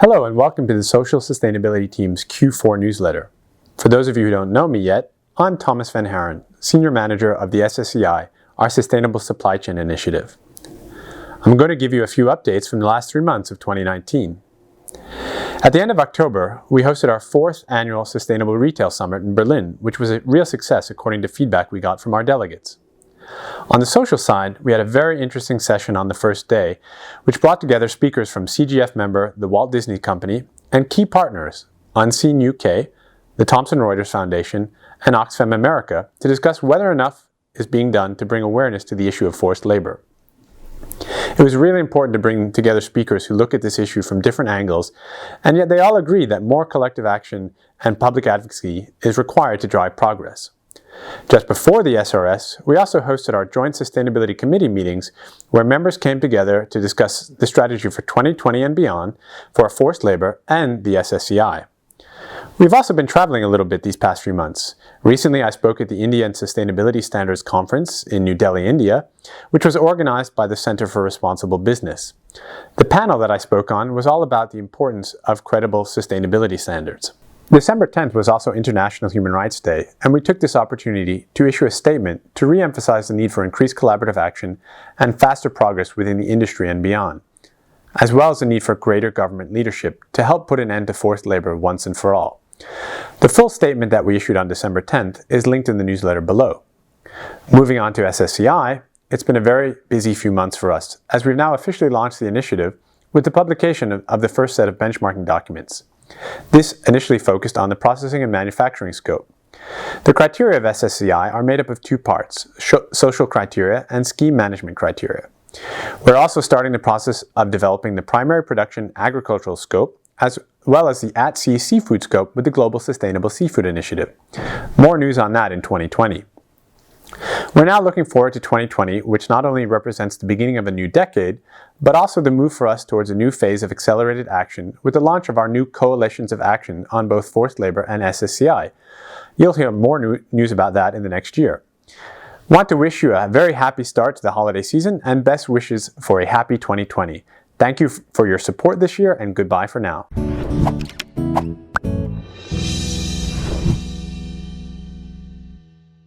Hello and welcome to the Social Sustainability Team's Q4 newsletter. For those of you who don't know me yet, I'm Thomas van Haaren, Senior Manager of the SSCI, our Sustainable Supply Chain Initiative. I'm going to give you a few updates from the last 3 months of 2019. At the end of October, we hosted our 4th annual Sustainable Retail Summit in Berlin, which was a real success according to feedback we got from our delegates. On the social side, we had a very interesting session on the first day, which brought together speakers from CGF member, the Walt Disney Company, and key partners, Unseen UK, the Thomson Reuters Foundation, and Oxfam America, to discuss whether enough is being done to bring awareness to the issue of forced labor. It was really important to bring together speakers who look at this issue from different angles, and yet they all agree that more collective action and public advocacy is required to drive progress. Just before the SRS, we also hosted our Joint Sustainability Committee meetings where members came together to discuss the strategy for 2020 and beyond for forced labor and the SSCI. We've also been traveling a little bit these past few months. Recently, I spoke at the Indian Sustainability Standards Conference in New Delhi, India, which was organized by the Center for Responsible Business. The panel that I spoke on was all about the importance of credible sustainability standards. December 10th was also International Human Rights Day, and we took this opportunity to issue a statement to re-emphasize the need for increased collaborative action and faster progress within the industry and beyond, as well as the need for greater government leadership to help put an end to forced labor once and for all. The full statement that we issued on December 10th is linked in the newsletter below. Moving on to SSCI, it's been a very busy few months for us, as we've now officially launched the initiative with the publication of the first set of benchmarking documents. This initially focused on the processing and manufacturing scope. The criteria of SSCI are made up of 2 parts, social criteria and scheme management criteria. We're also starting the process of developing the primary production agricultural scope, as well as the at-sea seafood scope with the Global Sustainable Seafood Initiative. More news on that in 2020. We're now looking forward to 2020, which not only represents the beginning of a new decade, but also the move for us towards a new phase of accelerated action with the launch of our new coalitions of action on both forced labor and SSCI. You'll hear more news about that in the next year. Want to wish you a very happy start to the holiday season and best wishes for a happy 2020. Thank you for your support this year and goodbye for now.